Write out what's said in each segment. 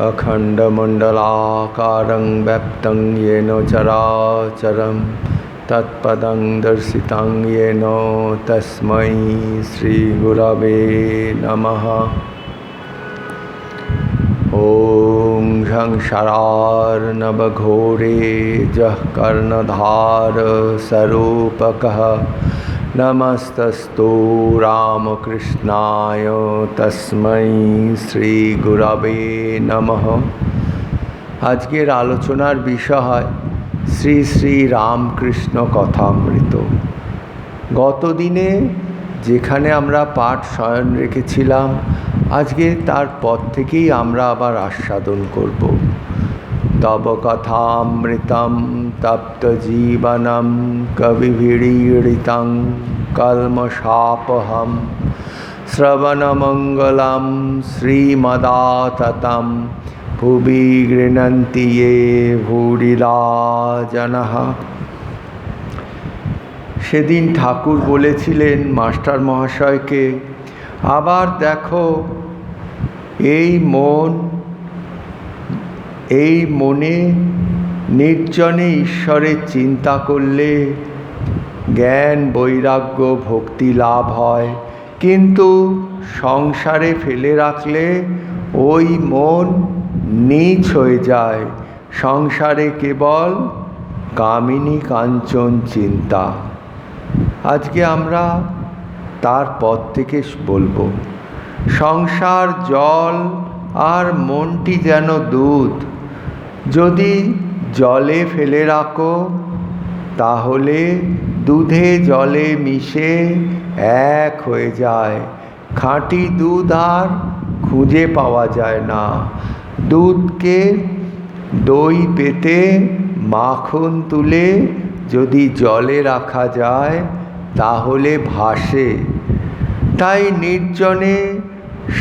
अखण्डमण्डलाकारं व्याप्तं येन चराचरं तत्पदं दर्शितं येन तस्मै श्रीगुरवे नमः। ॐ संसारार्णवघोरे जः कर्णधार स्वरूपकः नमस्तस्तु रामकृष्णाय तस्मै श्रीगुरवे नमः। আজকের আলোচনার বিষয় শ্রী শ্রী রামকৃষ্ণ কথামৃত। গতদিনে যেখানে আমরা পাঠ শয়ন রেখেছিলাম, আজকে তারপর থেকেই আমরা আবার আস্বাদন করব। তব কথামৃতম তপ্ত জীবনম কবিভিড়ীড়িতং কলমশাপহম শ্রবণমঙ্গলম শ্রীমদাততম ভুবি গৃহন্তি ये ভূরিরা জনঃ। সেদিন ঠাকুর বলেছিলেন মাস্টার মহাশয়কে, আবার দেখো এই মনে নির্জনে ঈশ্বরের চিন্তা করলে জ্ঞান বৈরাগ্য ভক্তি লাভ হয়, কিন্তু সংসারে ফেলে রাখলে ওই মন নীচ হয়ে যায়। সংসারে কেবল কামিনী কাঞ্চন চিন্তা। আজকে আমরা তারপর থেকে বলবো, সংসার জল আর মনটি যেন দুধ। যদি জলে ফেলে রাখো তাহলে দুধে জলে মিশে এক হয়ে যায়। খাঁটি দুধ আর খুঁজে পাওয়া যায় না। দুধকে দই পেতে মাখন তুলে যদি জলে রাখা যায় তাহলে ভাসে। তাই নির্জনে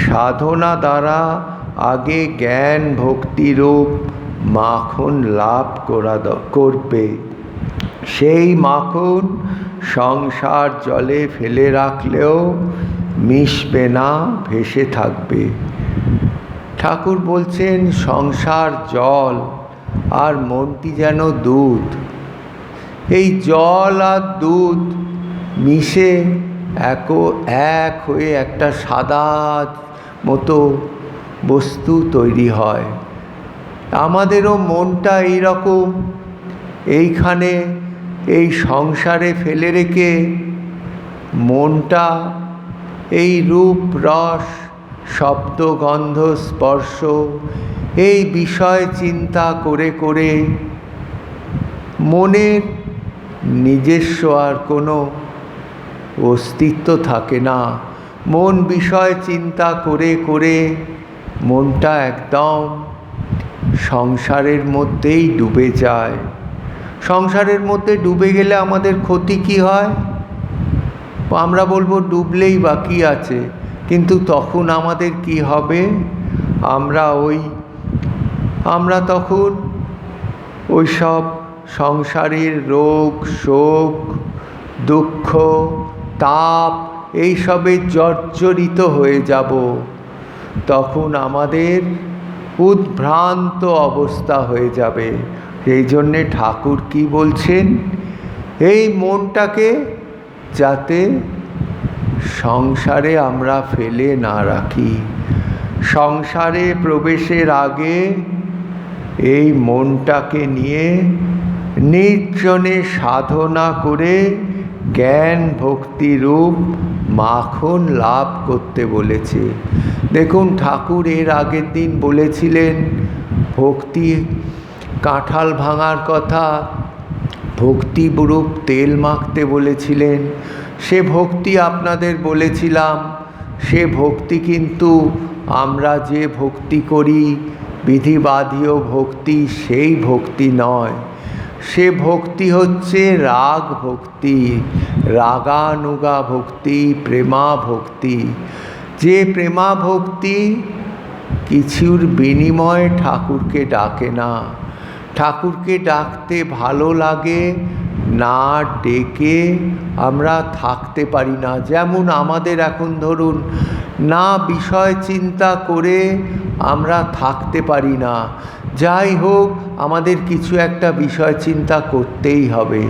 সাধনা দ্বারা আগে জ্ঞান ভক্তিরূপ মাখন লাভ করবে। সেই মাখন সংসার জলে ফেলে রাখলেও মিশবে না, ভেসে থাকবে। ঠাকুর বলছেন সংসার জল আর মনটি যেন দুধ। এই জল আর দুধ মিশে এক হয়ে একটা সাদা মতো বস্তু তৈরি হয়। আমাদেরও মনটা এইরকম, এইখানে এই সংসারে ফেলে রেখে মনটা এই রূপ রস শব্দ গন্ধ স্পর্শ এই বিষয় চিন্তা করে করে মনের নিজস্ব আর কোনো অস্তিত্ব থাকে না। মন বিষয় চিন্তা করে করে মনটা একদম সংসারের মধ্যেই ডুবে যায়। সংসারের মধ্যে ডুবে গেলে আমাদের ক্ষতি কি হয়? আমরা বলবো ডুবলেই বাকি আছে, কিন্তু তখন আমাদের কি হবে? আমরা তখন ওই সব সংসারের রোগ শোক দুঃখ তাপ এইসবে জর্জরিত হয়ে যাব। তখন আমাদের উদ্ভ্রান্ত অবস্থা হয়ে যাবে। সেই জন্যে ঠাকুর কি বলছেন, এই মনটাকে যাতে সংসারে আমরা ফেলে না রাখি। সংসারে প্রবেশের আগে এই মনটাকে নিয়ে নির্জনে সাধনা করে জ্ঞান ভক্তিরূপ মাখন লাভ করতে বলেছে। দেখুন, ঠাকুর এর আগের দিন বলেছিলেন ভক্তি কাঁঠাল ভাঙার কথা, ভক্তিরূপ তেল মাখতে বলেছিলেন। সে ভক্তি আপনাদের বলেছিলাম, সে ভক্তি কিন্তু আমরা যে ভক্তি করি বিধিবাদীয় ভক্তি, সেই ভক্তি নয়। সে ভক্তি হচ্ছে রাগ ভক্তি, রাগানুগা ভক্তি, প্রেমা ভক্তি। যে প্রেমা ভক্তি কিছুর বিনিময়ে ঠাকুরকে ডাকে না। ঠাকুরকে ডাকতে ভালো লাগে না ডেকে আমরা থাকতে পারি না। যেমন আমাদের এখন ধরুন না বিষয় চিন্তা করে আমরা থাকতে পারি না। যাই হোক, আমাদের কিছু একটা বিষয় চিন্তা করতেই হবে।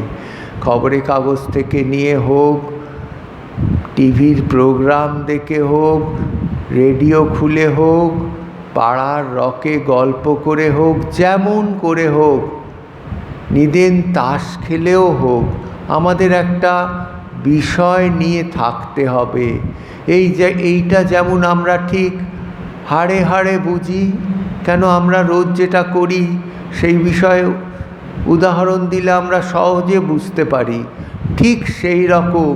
খবরের কাগজ থেকে নিয়ে হোক, টিভির প্রোগ্রাম দেখে হোক, রেডিও খুলে হোক, পাড়ার রকে গল্প করে হোক, যেমন করে হোক, নিদেন তাস খেলেও হোক, আমাদের একটা বিষয় নিয়ে থাকতে হবে। এইটা যেমন আমরা ঠিক হাড়ে হাড়ে বুঝি, কেন আমরা রোজ যেটা করি সেই বিষয়ে উদাহরণ দিলে আমরা সহজে বুঝতে পারি। ঠিক সেই রকম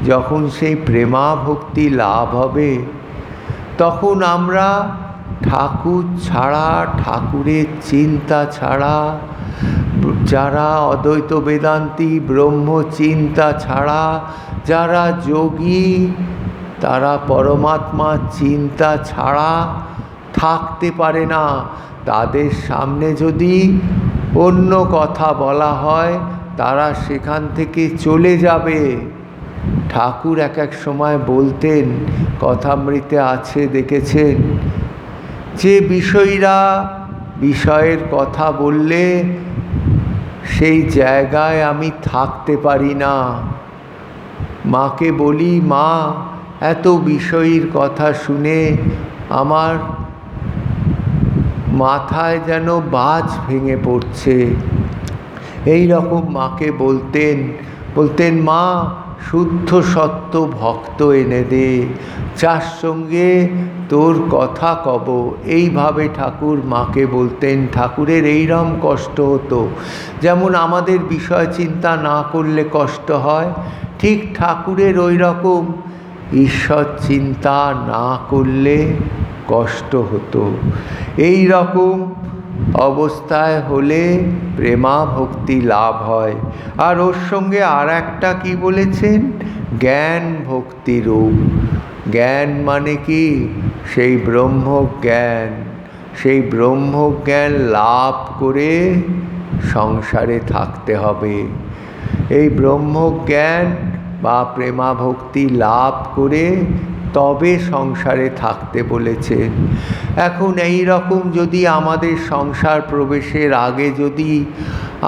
যখন সেই প্রেমা ভক্তি লাভ হবে, তখন আমরা ঠাকুর ছাড়া, ঠাকুরের চিন্তা ছাড়া, যারা অদ্বৈত বেদান্তি ব্রহ্ম চিন্তা ছাড়া, যারা যোগী, তারা পরমাত্মার চিন্তা ছাড়া থাকতে পারে না। তাদের সামনে যদি অন্য কথা বলা হয়, তারা সেখান থেকে চলে যাবে। ঠাকুর এক এক সময় বলতেন, কথামৃতে আছে দেখেছেন, যে বিষয়ীরা বিষয়ের কথা বললে সেই জায়গায় আমি থাকতে পারি না। মাকে বলি, মা, এত বিষয়ীর কথা শুনে আমার মাথায় যেন বাজ ভেঙে পড়ছে। এই রকম মাকে বলতেন, মা, শুদ্ধ সত্য ভক্ত এনে দে, যার সঙ্গে তোর কথা কব। এইভাবে ঠাকুর মাকে বলতেন। ঠাকুরের এইরকম কষ্ট হতো। যেমন আমাদের বিষয় চিন্তা না করলে কষ্ট হয়, ঠিক ঠাকুরের ওই রকম ঈশ্বর চিন্তা না করলে কষ্ট হতো। এই রকম অবস্থায় হলে প্রেমা ভক্তি লাভ হয়। আর ওর সঙ্গে আর একটা কি বলেছেন, জ্ঞান ভক্তি রূপ। জ্ঞান মানে কি? সেই ব্রহ্মজ্ঞান। সেই ব্রহ্মজ্ঞান লাভ করে সংসারে থাকতে হবে। এই ব্রহ্মজ্ঞান বা প্রেমা ভক্তি লাভ করে তবে সংসারে থাকতে বলেছেন। এখন এই রকম যদি আমাদের সংসার প্রবেশের আগে যদি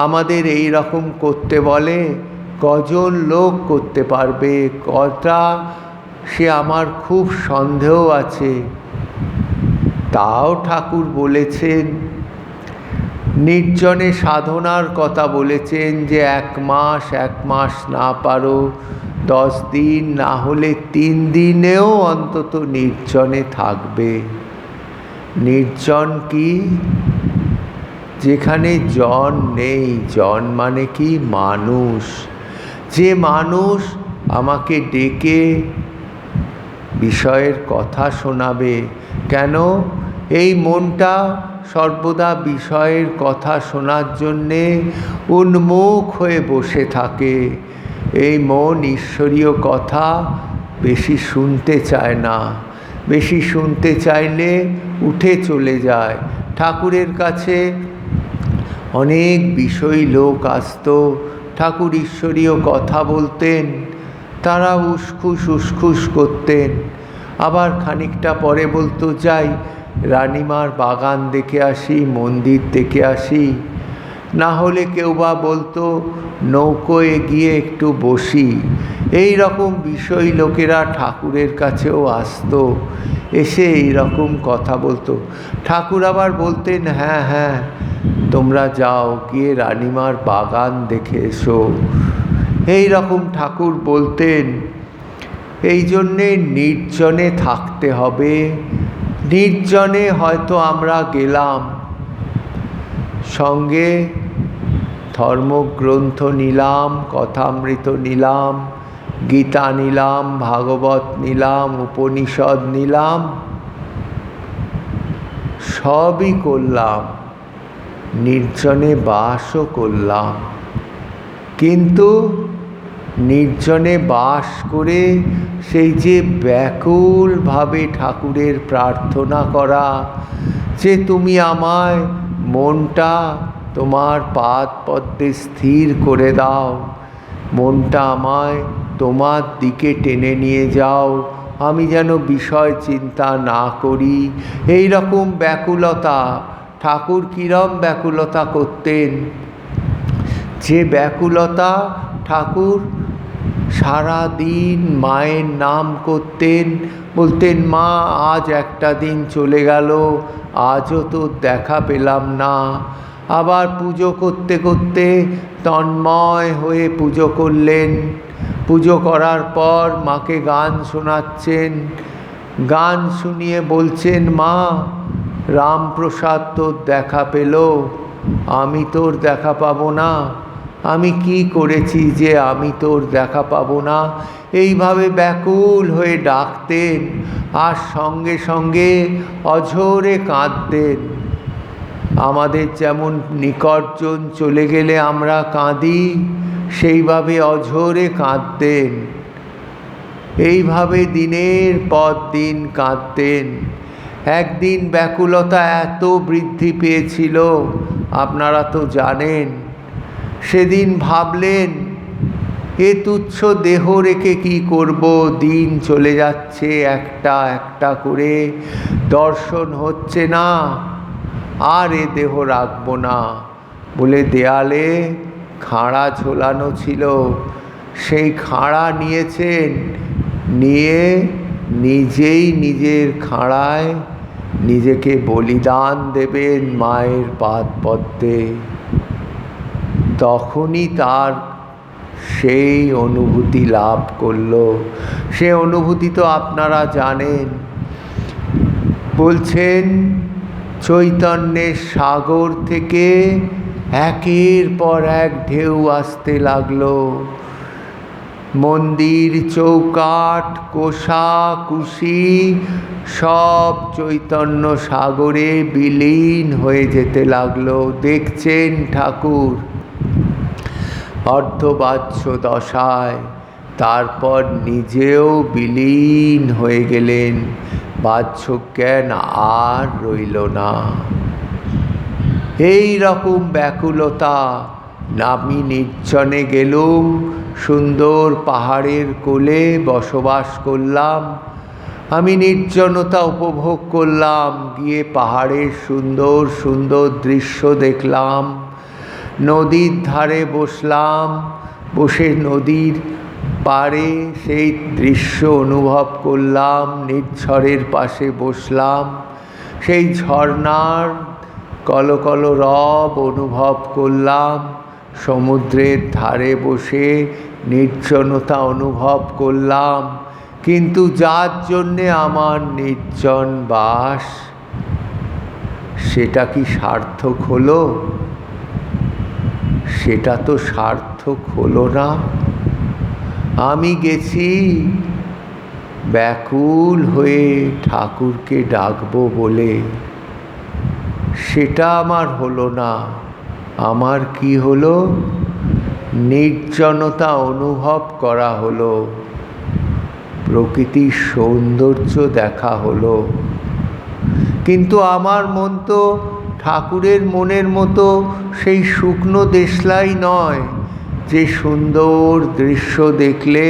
আমাদের এই রকম করতে বলে, কজন লোক করতে পারবে? কটা, সে আমার খুব সন্দেহ আছে। তাও ঠাকুর বলেছেন, নির্জনে সাধনার কথা বলেছেন, যে 1 মাস না পারো 10 দিন, না হলে 3 দিনেও অন্তত নির্জনে থাকবে। নির্জন কি? যেখানে জন নেই। জন মানে কি? মানুষ। যে মানুষ আমাকে ডেকে বিষয়ের কথা শোনাবে। কেন? এই মনটা সর্বদা বিষয়ের কথা শোনার জন্যে উন্মুখ হয়ে বসে থাকে। এই মন ঈশ্বরীয় কথা বেশি শুনতে চায় না। বেশি শুনতে চাইলে উঠে চলে যায়। ঠাকুরের কাছে অনেক বিষয়ী লোক আসতো, ঠাকুর ঈশ্বরীয় কথা বলতেন, তারা উসখুস করতেন। আবার খানিকটা পরে বলতো, যাই রানীমার বাগান দেখে আসি, মন্দির দেখে আসি। না হলে কেউ বা বলতো, নৌকোয় গিয়ে একটু বসি। এই রকম বিষয়ী লোকেরা ঠাকুরের কাছেও আসতো, এসে এই রকম কথা বলতো। ঠাকুর আবার বলতেন, হ্যাঁ, তোমরা যাও, গিয়ে রানীমার বাগান দেখে এসো। এই রকম ঠাকুর বলতেন। এই জন্যে নির্জনে থাকতে হবে। নির্জনে হয়তো আমরা গেলাম, সঙ্গে ধর্মগ্রন্থ নিলাম, কথামৃত নিলাম, গীতা নিলাম, ভাগবত নিলাম, উপনিষদ নিলাম, সবই করলাম, নির্জনে বাসও করলাম। কিন্তু নির্জনে বাস করে সেই যে ব্যাকুলভাবে ঠাকুরের প্রার্থনা করা, যে তুমি আমায় মনটা তোমার পাদ পদ্মে স্থির করে দাও, মনটা আমায় তোমার দিকে টেনে নিয়ে যাও, আমি যেন বিষয় চিন্তা না করি। এই রকম ব্যাকুলতা। ঠাকুর কিরম ব্যাকুলতা করতেন, যে ব্যাকুলতা ঠাকুর সারা দিন মায়ের নাম করতেন, বলতেন মা আজ একটা দিন চলে গেল, আজও তো দেখা পেলাম না। আবার পুজো করতে করতে তন্ময় হয়ে পুজো করলেন। পুজো করার পর মাকে গান শোনাচ্ছেন, গান শুনিয়ে বলছেন মা রামপ্রসাদ তোর দেখা পেল, আমি তোর দেখা পাবো না, আমি কি করেছি যে আমি তোর দেখা পাবো না। এইভাবে ব্যাকুল হয়ে ডাকতেন আর সঙ্গে সঙ্গে অঝোরে কাঁদতেন। আমাদের যেমন নিকটজন চলে গেলে আমরা কাঁদি, সেইভাবে অঝোরে কাঁদতেন। এইভাবে দিনের পর দিন কাঁদতেন। একদিন ব্যাকুলতা এত বৃদ্ধি পেয়েছিল, আপনারা তো জানেন। সেদিন ভাবলেন এ তুচ্ছ দেহ রেখে কি করব, দিন চলে যাচ্ছে একটা একটা করে, দর্শন হচ্ছে না, আর এ দেহ রাখবো না বলে দেয়ালে খাঁড়া ঝোলানো ছিল, সেই খাঁড়া নিয়েছেন, নিয়ে নিজেই নিজের খাঁড়ায় নিজেকে বলিদান দেবেন মায়ের পাদ পদ্মে। তখনই তার সেই অনুভূতি লাভ করল। সে অনুভূতি তো আপনারা জানেন। বলছেন চৈতন্যের সাগর থেকে একের পর এক ঢেউ আসতে লাগলো। মন্দির, চৌকাঠ, কোষাকুষি সব চৈতন্য সাগরে বিলীন হয়ে যেতে লাগলো। দেখছেন ঠাকুর অর্ধবাচ্য দশায়, তারপর নিজেও বিলীন হয়ে গেলেন, বাহ্য জ্ঞান আর রইল না। এই রকম ব্যাকুলতা। আমি নির্জনে গেলুম, সুন্দর পাহাড়ের কোলে বসবাস করলাম, আমি নির্জনতা উপভোগ করলাম, গিয়ে পাহাড়ের সুন্দর সুন্দর দৃশ্য দেখলাম, নদীর ধারে বসলাম, বসে নদীর পাড়ে সেই দৃশ্য অনুভব করলাম, নির্ঝরের পাশে বসলাম, সেই ঝর্ণার কলকল রব অনুভব করলাম, সমুদ্রের ধারে বসে নির্জনতা অনুভব করলাম। কিন্তু যার জন্যে আমার নির্জন বাস, সেটা কি সার্থক হলো? সেটা তো সার্থক হলো না। আমি গেছি ব্যাকুল হয়ে ঠাকুরকে ডাকবো বলে, সেটা আমার হলো না। আমার কি হলো? নির্জনতা অনুভব করা হলো, প্রকৃতির সৌন্দর্য দেখা হলো। কিন্তু আমার মন তো ঠাকুরের মনের মতো সেই শুকনো দেশলাই নয়, যে সুন্দর দৃশ্য দেখলে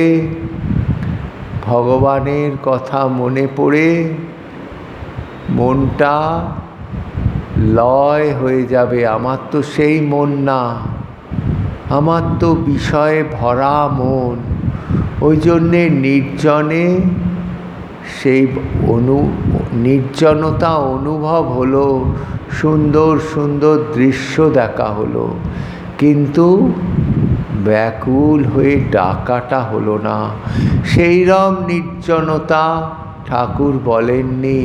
ভগবানের কথা মনে পড়ে মনটা লয় হয়ে যাবে। আমার তো সেই মন না, আমার তো বিষয়ে ভরা মন। ওই জন্যে নির্জনে সেই নির্জনতা অনুভব হলো, সুন্দর সুন্দর দৃশ্য দেখা হলো, কিন্তু ব্যাকুল হয়ে ডাকাটা হলো না। সেইরকম নির্জনতা ঠাকুর বলেননি।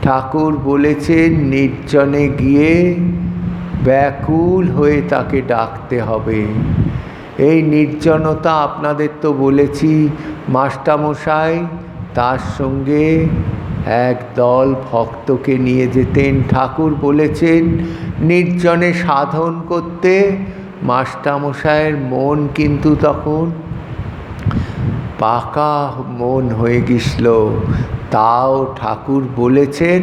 ঠাকুর বলেছেন নির্জনে গিয়ে ব্যাকুল হয়ে তাকে ডাকতে হবে। এই নির্জনতা আপনাদের তো বলেছি, মাস্টারমশাই তার সঙ্গে এক দল ভক্তকে নিয়ে যেতেন। ঠাকুর বলেছেন নির্জনে সাধন করতে। মাস্টারমশাইয়ের মন কিন্তু তখন পাকা মন হয়ে গেছিল। তাও ঠাকুর বলেছেন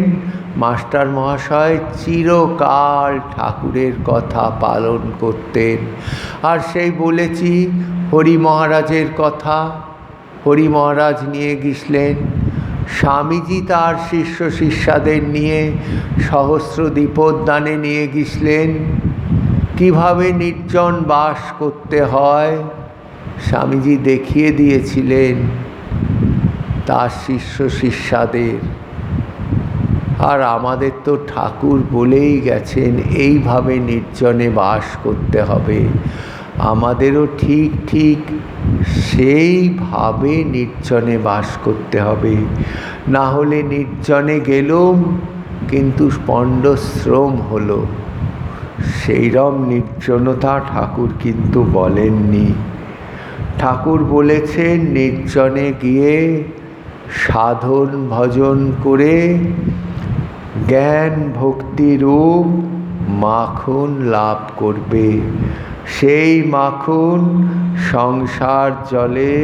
মাস্টার মহাশয় চিরকাল ঠাকুরের কথা পালন করতেন। আর সেই বলেছি হরি মহারাজের কথা। হরি মহারাজ নিয়ে গেছিলেন, স্বামীজি তার শিষ্য শিষ্যাদের নিয়ে সহস্র দীপোদ্যানে নিয়ে গেছিলেন। কিভাবে নির্জন বাস করতে হয় স্বামীজি দেখিয়ে দিয়েছিলেন তার শিষ্য শিষ্যাদের। আর আমাদের তো ঠাকুর বলেই গেছেন এইভাবে নির্জনে বাস করতে হবে। আমাদেরও ঠিক ঠিক সেইভাবে নির্জনে বাস করতে হবে। না হলে নির্জনে গেলুম কিন্তু পণ্ডশ্রম হলো, সেইরম নির্জনতা ঠাকুর কিন্তু বলেননি। ঠাকুর বলেছেন নির্জনে গিয়ে সাধন ভজন করে জ্ঞান ভক্তিরূপ মাখন লাভ করবে। সেই মাখন সংসার জলে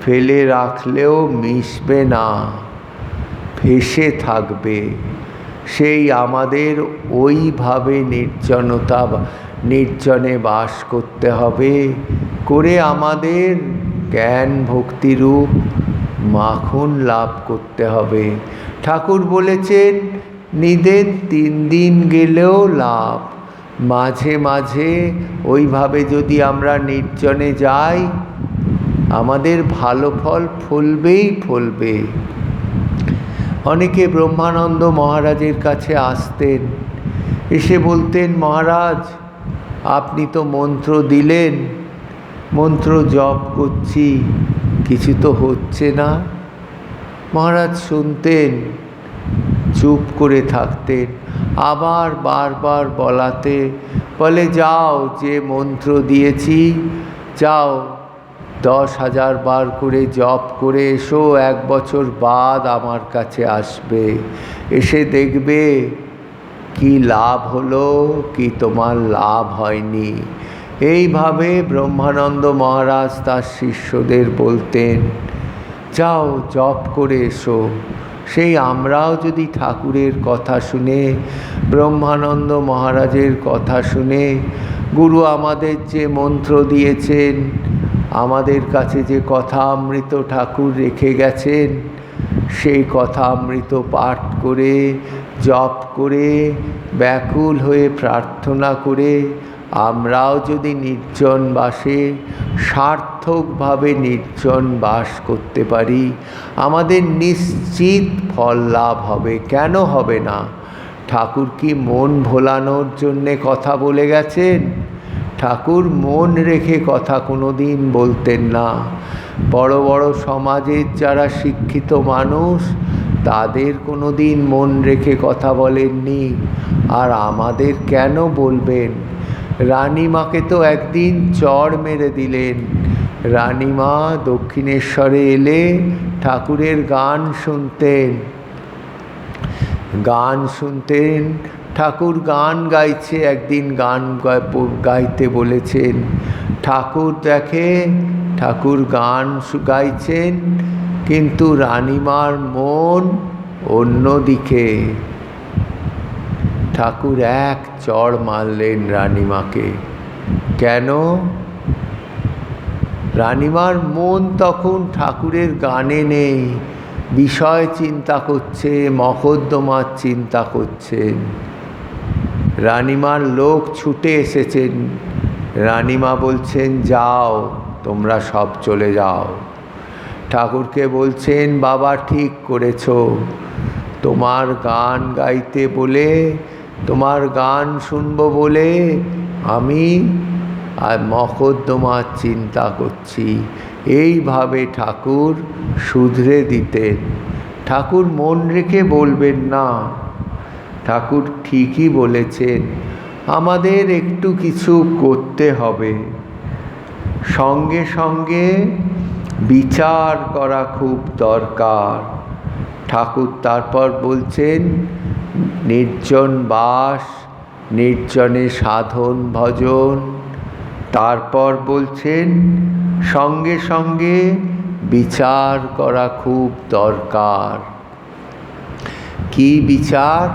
ফেলে রাখলেও মিশবে না, ভেসে থাকবে। সেই আমাদের ওইভাবে নির্জনে বাস করতে হবে, করে আমাদের জ্ঞান ভক্তিরূপ মাখন লাভ করতে হবে। ঠাকুর বলেছেন নিদেন 3 দিন গেলেও লাভ। মাঝে মাঝে ওইভাবে যদি আমরা নির্জনে যাই আমাদের ভালো ফল ফলবেই ফলবে। অনেকে ব্রহ্মানন্দ মহারাজের কাছে আসতেন, এসে বলতেন মহারাজ আপনি তো মন্ত্র দিলেন, মন্ত্র জপ করছি, কিছু তো হচ্ছে না। মহারাজ শুনতেন, চুপ করে থাকতেন। আবার বারবার বলাতে বলে যাও, যে মন্ত্র দিয়েছি যাও 10,000 বার করে জপ করে এসো, 1 বছর বাদ আমার কাছে আসবে, এসে দেখবে কি লাভ হলো কি তোমার লাভ হয়নি। এইভাবে ব্রহ্মানন্দ মহারাজ তার শিষ্যদের বলতেন যাও জপ করে এসো। সেই আমরাও যদি ঠাকুরের কথা শুনে, ব্রহ্মানন্দ মহারাজের কথা শুনে, গুরু আমাদের যে মন্ত্র দিয়েছেন, আমাদের কাছে যে কথা অমৃত ঠাকুর রেখে গেছেন, সেই কথা অমৃত পাঠ করে জপ করে ব্যাকুল হয়ে প্রার্থনা করে আমরাও যদি নির্জন বাসে সার্থকভাবে নির্জন বাস করতে পারি আমাদের নিশ্চিত ফল লাভ হবে। কেন হবে না? ঠাকুর কি মন ভোলানোর জন্যে কথা বলে গেছেন? ঠাকুর মন রেখে কথা কোনো দিন বলতেন না। বড় বড় সমাজের যারা শিক্ষিত মানুষ তাদের কোনো দিন মন রেখে কথা বলেননি, আর আমাদের কেন বলবেন? রানীমাকে তো একদিন চড় মেরে দিলেন। রানীমা দক্ষিণেশ্বরে এলে ঠাকুরের গান শুনতেন। ঠাকুর গান গাইছে, একদিন গান গাইতে বলেছেন। ঠাকুর দেখে ঠাকুর গান গাইছেন কিন্তু রানীমার মন অন্যদিকে। ঠাকুর এক চড় মারলেন রানীমাকে। কেন? রানীমার মন তখন ঠাকুরের গানে নেই, বিষয় চিন্তা করছে, মকদ্দমার চিন্তা করছেন। রানীমার লোক ছুটে এসেছেন। রানীমা বলছেন যাও তোমরা সব চলে যাও। ঠাকুরকে বলছেন বাবা ঠিক করেছ, তোমার গান গাইতে বলে, তোমার গান শুনবো বলে আমি আর মকদ্দমার চিন্তা করছি। এইভাবে ঠাকুর শুধরে দিতেন। ঠাকুর মন রেখে বলবেন না। ঠাকুর ঠিকই বলেছেন, আমাদের একটু কিছু করতে হবে, সঙ্গে সঙ্গে বিচার করা খুব দরকার। ঠাকুর তারপর বলছেন নির্জন বাস, নির্জনে সাধন ভজন, তারপর বলছেন সঙ্গে সঙ্গে বিচার করা খুব দরকার। কি বিচার?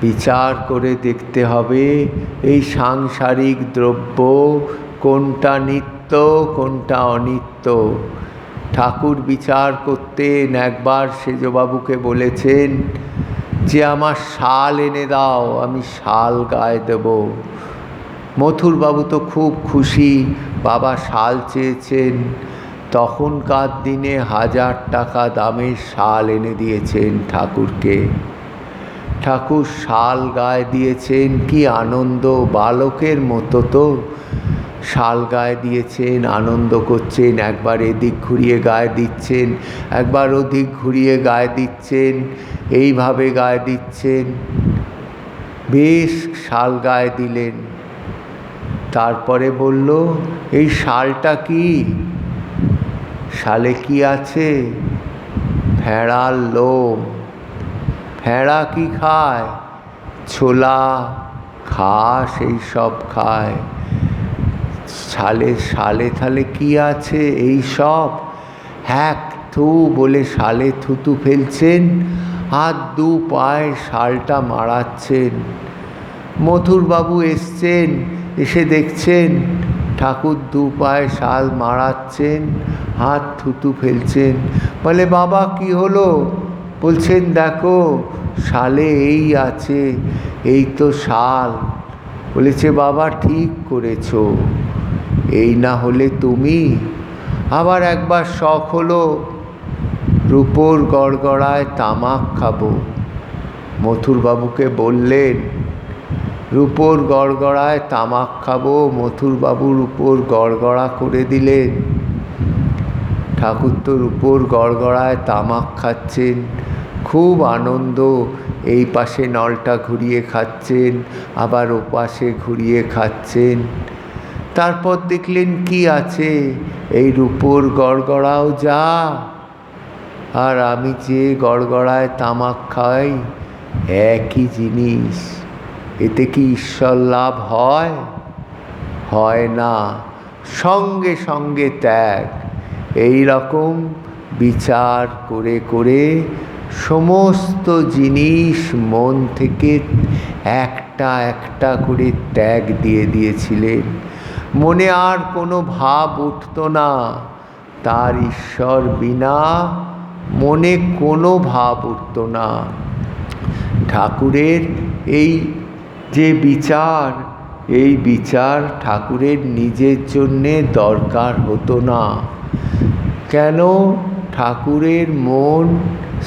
বিচার করে দেখতে হবে এই সাংসারিক দ্রব্য কোনটা নিত্য কোনটা অনিত্য। ঠাকুর বিচার করতেন। একবার সেজবাবুকে বলেছেন যে আমার শাল এনে দাও, আমি শাল গায়ে দেব। মথুরবাবু তো খুব খুশি, বাবা শাল চেয়েছেন। তখনকার দিনে 1000 টাকা দামের শাল এনে দিয়েছেন ঠাকুরকে। ঠাকুর শাল গায়ে দিয়েছেন, কি আনন্দ! বালকের মতো তো শাল গায়ে দিয়েছেন, আনন্দ করছেন। একবার এদিক ঘুরিয়ে গায়ে দিচ্ছেন, একবার ওদিক ঘুরিয়ে গায়ে দিচ্ছেন, এইভাবে গায়ে দিচ্ছেন। বেশ শাল গায়ে দিলেন। তারপরে বলল, এই শালটা কি? শালে কি আছে? ভেড়ার লোম। ভেড়া কি খায়? ছোলা, ঘাস, এইসব খায়। শালে থালে কি আছে? এই সব। হ্যাক থু বলে শালে থুতু ফেলছেন, হাত দু পায়ে শালটা মারাচ্ছেন। মথুরবাবু এসছেন, এসে দেখছেন ঠাকুর দু পায়ে শাল মারাচ্ছেন, হাত থুতু ফেলছেন। বলে, বাবা কি হলো? বলছেন, দেখো শালে এই আছে, এই তো শাল। বলেছে, বাবা ঠিক করেছো, এই না হলে তুমি। আবার একবার শখ হলো রূপোর গড়গড়ায় তামাক খাবো। মথুরবাবুকে বললেন, রূপোর গড়গড়ায় তামাক খাবো। মথুরবাবু রূপোর গড়গড়া করে দিলেন। ঠাকুর তো রূপোর গড়গড়ায় তামাক খাচ্ছেন, খুব আনন্দ। এই পাশে নলটা ঘুরিয়ে খাচ্ছেন, আবার ও পাশে ঘুরিয়ে খাচ্ছেন। তারপর দেখলেন কি আছে? এই রূপোর গড়গড়াও যা, আর আমি যে গড়গড়ায় তামাক খাই, একই জিনিস। এতে কি ঈশ্বর লাভ হয়? হয় না। সঙ্গে সঙ্গে ত্যাগ। এই রকম বিচার করে করে সমস্ত জিনিস মন থেকে একটা একটা করে ত্যাগ দিয়ে দিয়েছিলেন। মনে আর কোনো ভাব উঠত না। তার ঈশ্বর বিনা মনে কোনো ভাব উঠত না। ঠাকুরের এই যে বিচার, এই বিচার ঠাকুরের নিজের জন্যে দরকার হতো না। কেন? ঠাকুরের মন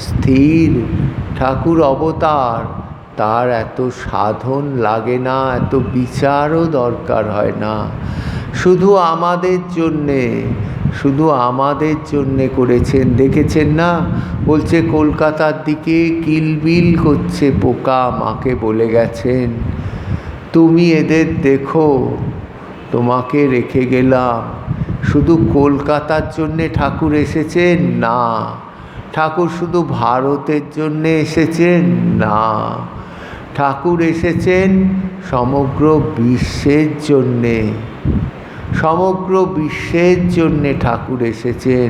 স্থির, ঠাকুর অবতার, তার এত সাধন লাগে না, এত বিচারও দরকার হয় না। শুধু আমাদের জন্যে, শুধু আমাদের জন্যে করেছেন। দেখেছেন না? বলছে কলকাতার দিকে কিলবিল করছে পোকা, মাকে বলে গেছেন, তুমি এদের দেখো, তোমাকে রেখে গেলাম। শুধু কলকাতার জন্যে ঠাকুর এসেছেন? না। ঠাকুর শুধু ভারতের জন্যে এসেছেন? না। ঠাকুর এসেছেন সমগ্র বিশ্বের জন্যে। সমগ্র বিশ্বের জন্যে ঠাকুর এসেছেন।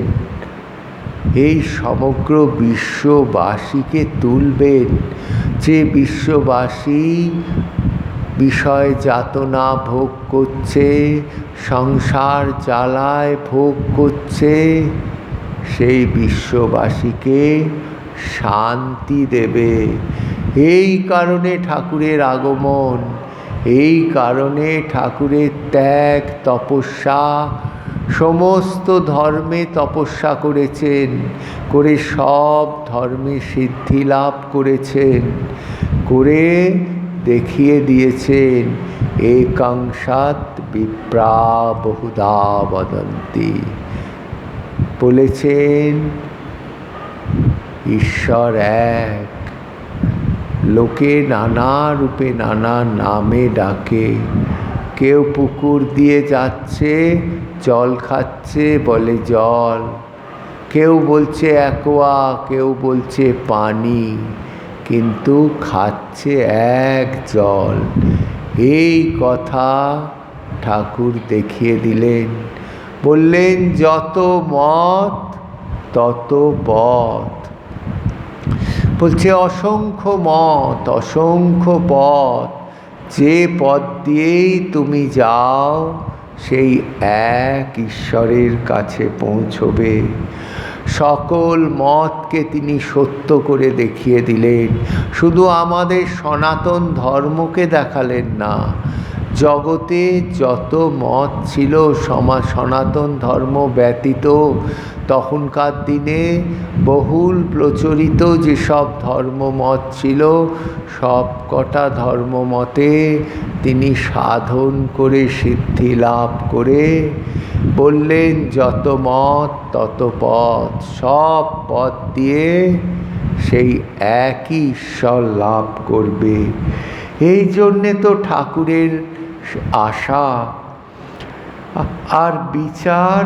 এই সমগ্র বিশ্ববাসীকে তুলবেন। যে বিশ্ববাসী বিষয় যাতনা ভোগ করছে, সংসার জ্বালায় ভোগ করছে, সেই বিশ্ববাসীকে শান্তি দেবে। এই কারণে ঠাকুরের আগমন, এই কারণে ঠাকুরের ত্যাগ, তপস্যা। সমস্ত ধর্মে তপস্যা করেছেন, করে সব ধর্মে সিদ্ধি লাভ করেছেন, করে দেখিয়ে দিয়েছেন। একাংশাৎ বিপ্রা বহুধা বদন্তি। বলেছেন ঈশ্বর এক। লোকে নানা রূপে নানা নামে ডাকে। কেউ পুকুর দিয়ে যাচ্ছে, জল খাচ্ছে, বলে জল। কেউ বলছে অ্যাকোয়া, কেউ বলছে পানি, কিন্তু খাচ্ছে এক জল। এই কথা ঠাকুর দেখিয়ে দিলেন। বললেন, যত মত তত পথ। বলছে অসংখ্য মত, অসংখ্য পথ, যে পথ দিয়েই তুমি যাও সেই এক ঈশ্বরের কাছে পৌঁছবে। সকল মতকে তিনি সত্য করে দেখিয়ে দিলেন। শুধু আমাদের সনাতন ধর্মকে দেখালেন না, জগতে যত মত ছিল সনাতন ধর্ম ব্যতীত তখনকার দিনে বহুল প্রচলিত যেসব ধর্মমত ছিল, সব কটা ধর্মমতে তিনি সাধন করে সিদ্ধি লাভ করে বললেন যত মত তত পথ, সব পথ দিয়ে সেই একই ঈশ্বর লাভ করবে। এই জন্যে তো ঠাকুরের আশা। আর বিচার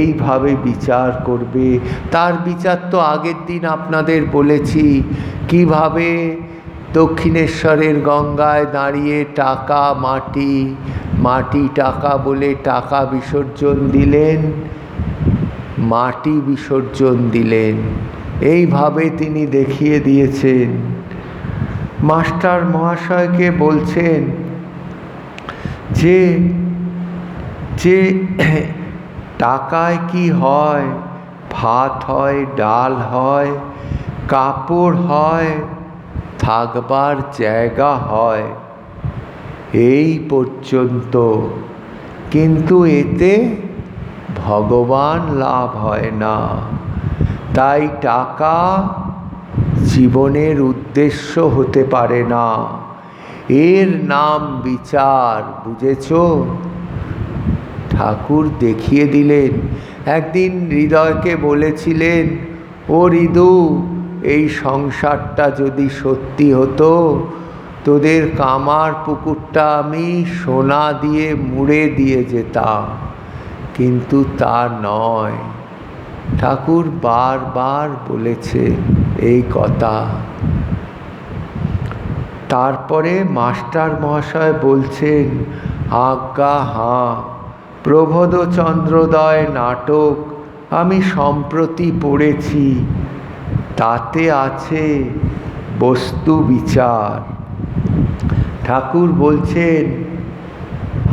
এইভাবে বিচার করবে। তার বিচার তো আগের দিন আপনাদের বলেছি, কিভাবে দক্ষিণেশ্বরের গঙ্গায় দাঁড়িয়ে টাকা মাটি, মাটি টাকা বলে টাকা বিসর্জন দিলেন, মাটি বিসর্জন দিলেন। এইভাবে তিনি দেখিয়ে দিয়েছেন। মাস্টার মহাশয়কে বলছেন যে যে টাকায় কি হয়, ভাত হয়, ডাল হয়, কাপড় হয়, থাকবার জায়গা হয়, এই পর্যন্ত। কিন্তু এতে ভগবান লাভ হয় না। তাই টাকা জীবনের উদ্দেশ্য হতে পারে না। এর নাম বিচার, বুঝেছো? ঠাকুর দেখিয়ে দিলেন। একদিন হৃদয়কে বলেছিলেন, ও হৃদু, এই সংসারটা যদি সত্যি হতো, তোদের কামার পুকুরটা আমি সোনা দিয়ে মুড়ে দিয়ে যেতাম, কিন্তু তা নয়। ঠাকুর বারবার বলেছে এই কথা। তারপরে মাস্টার মহাশয় বলছেন, আজ্ঞা হাঁ, প্রবোধচন্দ্রোদয় নাটক আমি সম্প্রতি পড়েছি, তাতে আছে বস্তু বিচার। ঠাকুর বলছেন,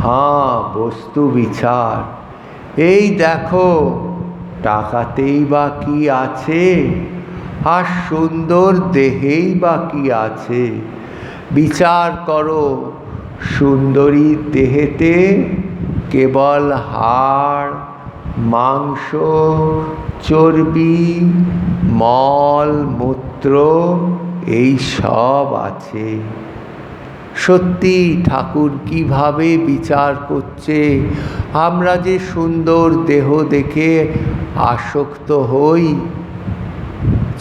হ্যাঁ, বস্তু বিচার। এই দেখো, টাকাতেই বা কি আছে, আর সুন্দর দেহেই বা কি আছে? বিচার করো, সুন্দরী দেহেতে কেবল হাড়, মাংস, চর্বি, মল মূত্র এই সব আছে। সত্যি ঠাকুর কিভাবে বিচার করছে। আমরা যে সুন্দর দেহ দেখে আসক্ত হই,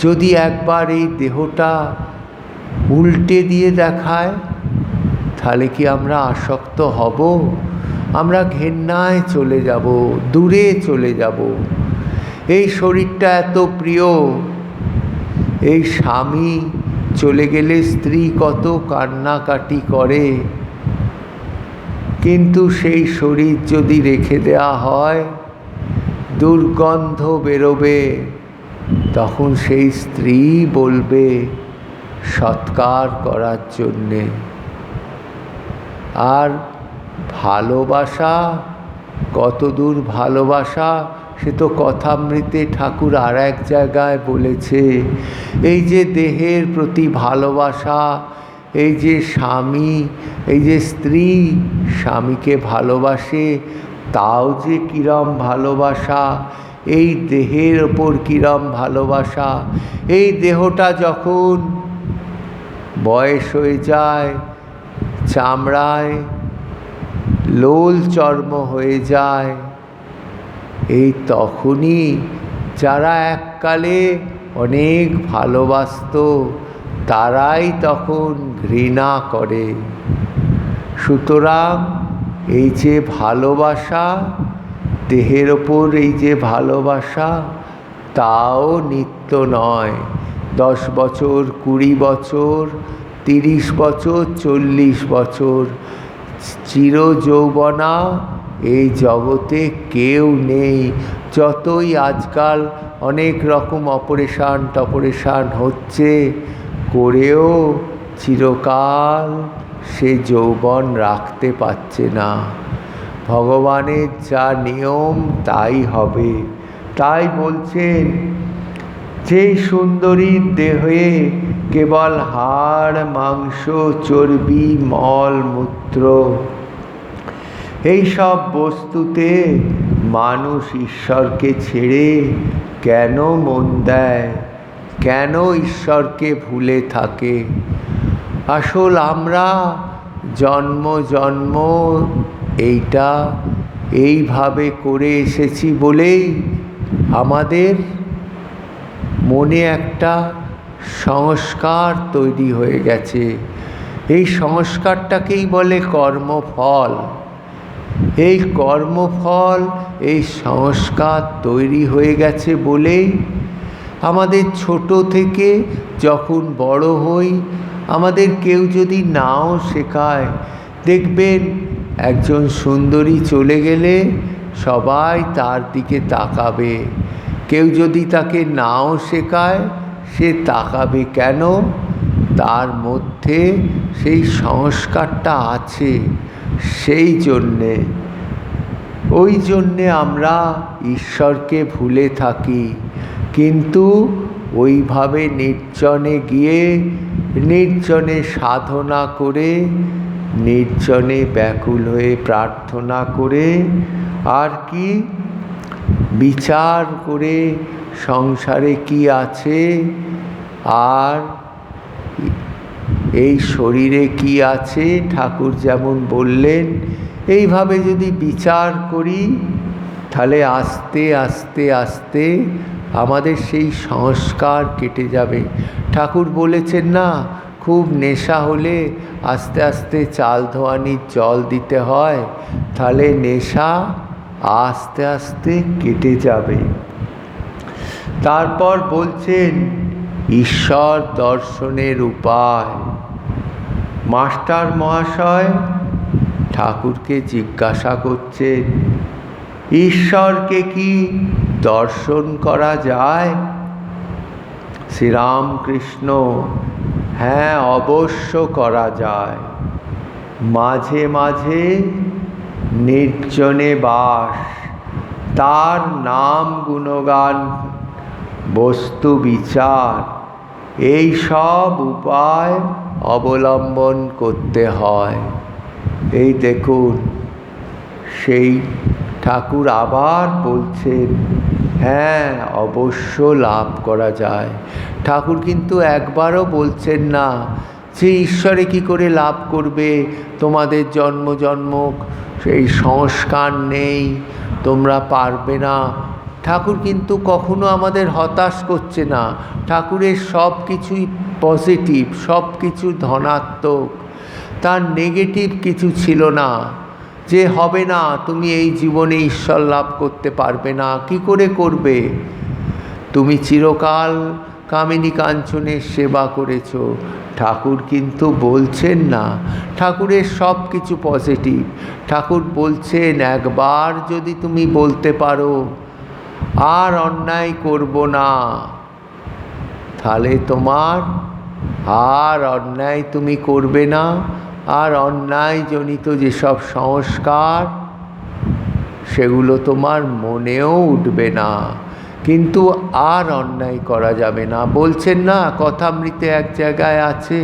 যদি একবার এই দেহটা উল্টে দিয়ে দেখায়, তাহলে কি আমরা আসক্ত হব? আমরা ঘেন্নায় চলে যাব, দূরে চলে যাব। এই শরীরটা এত প্রিয়, এই স্বামী চলে গেলে স্ত্রী কত কান্নাকাটি করে, কিন্তু সেই শরীর যদি রেখে দেওয়া হয়, দুর্গন্ধ বেরোবে, তখন সেই স্ত্রী বলবে সৎকার করার জন্যে। আর ভালোবাসা, কতদূর ভালোবাসা, সে তো কথামৃতে ঠাকুর আর এক জায়গায় বলেছে। এই যে দেহের প্রতি ভালোবাসা, এই যে স্বামী, এই যে স্ত্রী স্বামীকে ভালোবাসে, তাও যে কিরম ভালোবাসা, এই দেহের ওপর কিরম ভালোবাসা। এই দেহটা যখন বয়স হয়ে যায়, চামড়ায় লোল চর্ম হয়ে যায়, এই তখনই যারা এককালে অনেক ভালোবাসত, তারাই তখন ঘৃণা করে। সুতরাং এই যে ভালোবাসা, দেহের ওপর এই যে ভালোবাসা, তাও নিত্য নয়। 10 বছর, 20 বছর, 30 বছর, 40 বছর চির যৌবনা এই জগতে কেউ নেই। যতই আজকাল অনেক রকম অপারেশন হচ্ছে, করেও চিরকাল সে যৌবন রাখতে পারছে না। ভগবানের যা নিয়ম তাই হবে। তাই বলছেন, যে সুন্দরীর দেহে কেবল হাড় মাংস চর্বি মল মূত্র, এইসব বস্তুতে মানুষ ঈশ্বরকে ছেড়ে কেন মন দেয়, কেন ঈশ্বরকে ভুলে থাকে? আসল আমরা জন্ম জন্ম এইভাবে করে এসেছি বলেই আমাদের মনে একটা সংস্কার তৈরি হয়ে গেছে। এই সংস্কারটাকেই বলে কর্মফল। এই কর্মফল, এই সংস্কার তৈরি হয়ে গেছে বলেই আমাদের ছোট থেকে যখন বড় হই, আমাদের কেউ যদি নাও শেখায়, দেখবেন একজন সুন্দরী চলে গেলে সবাই তার দিকে তাকাবে। কেউ যদি তাকে নাও শেখায়, সে তাকাবে কেন? তার মধ্যে সেই সংস্কারটা আছে। সেই জন্যে, ওই জন্যে আমরা ঈশ্বরকে ভুলে থাকি। কিন্তু ওইভাবে নির্জনে গিয়ে, নির্জনে সাধনা করে, নির্জনে ব্যাকুল হয়ে প্রার্থনা করে, আর কি বিচার করে সংসারে কি আছে আর এই শরীরে কি আছে, ঠাকুর যেমন বললেন, এইভাবে যদি বিচার করি, তাহলে আস্তে আস্তে আস্তে আমাদের সেই সংস্কার কেটে যাবে। ঠাকুর বলেছেন না, খুব নেশা হলে আস্তে আস্তে চাল ধোয়ানির জল দিতে হয়, তাহলে নেশা আস্তে আস্তে কেটে যাবে। তারপর বলছেন ঈশ্বর দর্শনের উপায়। মাস্টার মহাশয় ঠাকুরকে জিজ্ঞাসা করছেন, ঈশ্বরকে কি দর্শন করা যায়? শ্রীরামকৃষ্ণ, হ্যাঁ, অবশ্য করা যায়। মাঝে মাঝে নির্জনে বাস, তার নাম গুণগান, বস্তু বিচার, এই সব উপায় অবলম্বন করতে হয়। এই দেখুন, সেই ঠাকুর আবার বলছেন, হ্যাঁ, অবশ্য লাভ করা যায়। ঠাকুর কিন্তু একবারও বলছেন না যে ঈশ্বরে কি করে লাভ করবে, তোমাদের জন্ম জন্ম সেই সংস্কার নেই, তোমরা পারবে না। ঠাকুর কিন্তু কখনো আমাদের হতাশ করছে না। ঠাকুরের সব কিছুই পজিটিভ, সব কিছু ধনাত্মক, তার নেগেটিভ কিছু ছিল না যে হবে না, তুমি এই জীবনে ঈশ্বর লাভ করতে পারবে না। কি করে করবে? তুমি চিরকাল কামিনী কাঞ্চনের সেবা করেছ। ঠাকুর কিন্তু বলছেন না, ঠাকুরের সব কিছু পজিটিভ। ঠাকুর বলছেন, একবার যদি তুমি বলতে পারো আর অন্যায় করব না, তাহলে তোমার আর অন্যায় তুমি করবে না, আর অন্যায়জনিত যেসব সংস্কার, সেগুলো তোমার মনেও উঠবে না, কিন্তু আর অন্যায় করা যাবে না। বলছেন না, কথামৃতে এক জায়গায় আছে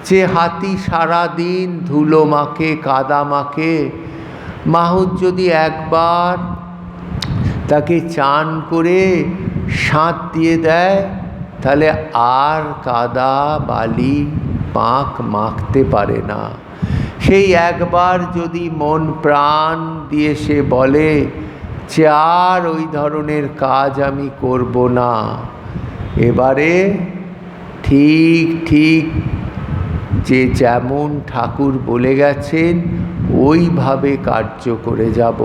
যে হাতি সারা দিন ধুলো মাখে, কাদা মাখে, মাহুত যদি একবার তাকে চান করে শাঁত দিয়ে দেয়, তাহলে আর কাদা বালি পাঁক মাখতে পারে না। সেই একবার যদি মন প্রাণ দিয়ে সে বলে যে আর ওই ধরনের কাজ আমি করব না, এবারে ঠিক ঠিক যে যেমন ঠাকুর বলে গেছেন ওইভাবে কার্য করে যাব,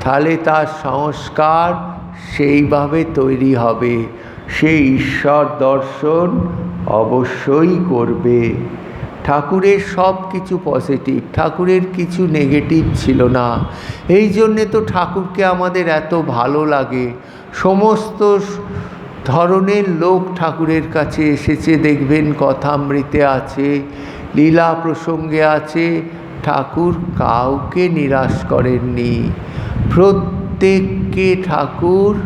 তাহলে তার সংস্কার সেইভাবে তৈরি হবে। সে ঈশ্বর দর্শন অবশ্যই করবে। ঠাকুরের সব কিছু পজিটিভ, ঠাকুরের কিছু নেগেটিভ ছিল না। এই জন্যে তো ঠাকুরকে আমাদের এত ভালো লাগে। সমস্ত ধরনের লোক ঠাকুরের কাছে এসেছে, দেখবেন কথামৃতে আছে, লীলা প্রসঙ্গে আছে। ঠাকুর কাউকে নিরাশ করেননি, প্রত্যেককে ঠাকুর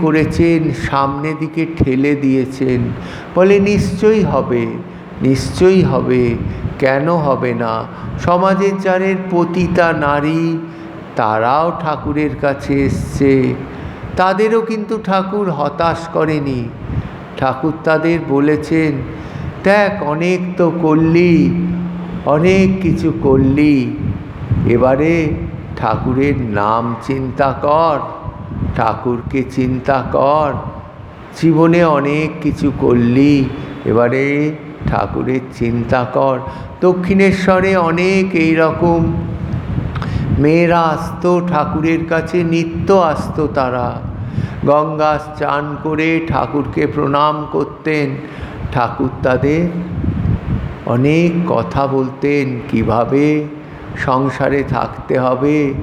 করেছেন, সামনে দিকে ঠেলে দিয়েছেন। বলে নিশ্চয়ই হবে, নিশ্চয়ই হবে, কেন হবে না। সমাজের যারের পতিতা নারী, তারাও ঠাকুরের কাছে এসছে, তাদেরও কিন্তু ঠাকুর হতাশ করেনি। ঠাকুর তাদের বলেছেন, দেখ অনেক তো করলি, অনেক কিছু করলি, এবারে ঠাকুরের নাম চিন্তা কর, ঠাকুরকে চিন্তা কর। জীবনে অনেক কিছু করলি, এবারে ঠাকুরের চিন্তা কর। দক্ষিণেশ্বরে অনেক এই রকম মেয়েরা আসতো ঠাকুরের কাছে, নিত্য আসতো তারা। গঙ্গা স্নান করে ঠাকুরকে প্রণাম করতেন। ঠাকুর তাদের অনেক কথা বলতেন, কিভাবে সংসারে থাকতে হবে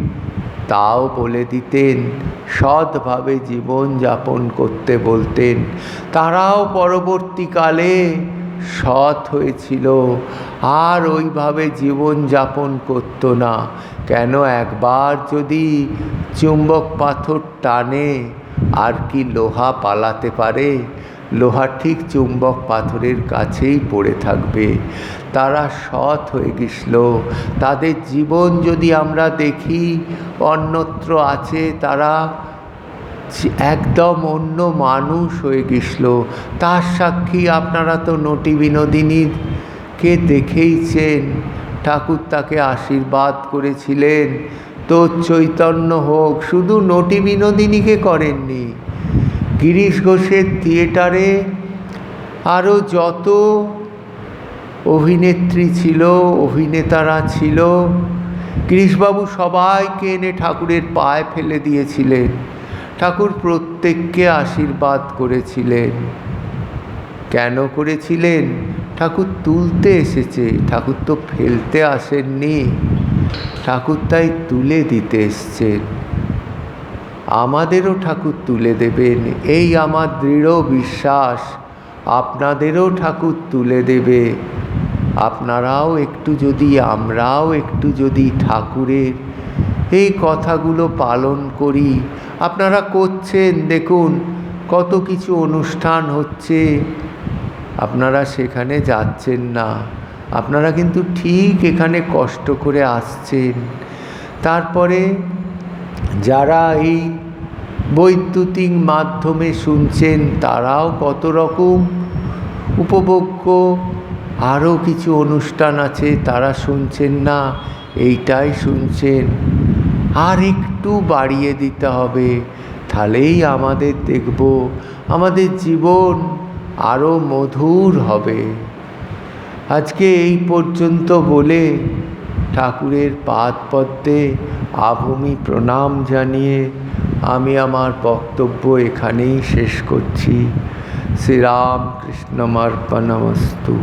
তাও বলে দিতেন, সৎভাবে জীবন যাপন করতে বলতেন। তারাও পরবর্তীকালে সৎ হয়েছিল, আর ওইভাবে জীবন যাপন করতো না। কেন, একবার যদি চুম্বক পাথর টানে, আর কি লোহা পালাতে পারে? লোহা ঠিক চুম্বক পাথরের কাছেই পড়ে থাকবে। তারা সৎ হয়ে গেছিল। তাদের জীবন যদি আমরা দেখি, অন্যত্র আছে, তারা একদম অন্য মানুষ হয়ে গেছিল। তার সাক্ষী আপনারা তো নটি বিনোদিনীকে দেখেইছেন। ঠাকুর তাকে আশীর্বাদ করেছিলেন, তোর চৈতন্য হোক। শুধু নটি বিনোদিনীকে করেননি, গিরিশ ঘোষের থিয়েটারে আরও যত অভিনেত্রী ছিল, অভিনেতারা ছিল, গিরিশবাবু সবাইকে এনে ঠাকুরের পায়ে ফেলে দিয়েছিলেন। ঠাকুর প্রত্যেককে আশীর্বাদ করেছিলেন। কেন করেছিলেন? ঠাকুর তুলতে এসেছে, ঠাকুর তো ফেলতে আসেননি। ঠাকুর তাই তুলে দিতে এসছেন। আমাদেরও ঠাকুর তুলে দেবেন, এই আমার দৃঢ় বিশ্বাস। আপনাদেরও ঠাকুর তুলে দেবে। আপনারাও একটু যদি, আমরাও একটু যদি ঠাকুরের এই কথাগুলো পালন করি। আপনারা করছেন, দেখুন কত কিছু অনুষ্ঠান হচ্ছে, আপনারা সেখানে যাচ্ছেন না। আপনারা কিন্তু ঠিক এখানে কষ্ট করে আসছেন। তারপরে যারা এই বৈদ্যুতিক মাধ্যমে শুনছেন, তারাও কত রকম উপভোগ্য আরও কিছু অনুষ্ঠান আছে, তারা শুনছেন না, এইটাই শুনছেন। আর একটু বাড়িয়ে দিতে হবে, তাহলেই আমাদের দেখব আমাদের জীবন আরও মধুর হবে। আজকে এই পর্যন্ত বলে ঠাকুরের পাদপদ্মে আভূমি প্রণাম জানিয়ে আমি আমার বক্তব্য এখানেই শেষ করছি। শ্রীরামকৃষ্ণমর্পণমস্তু।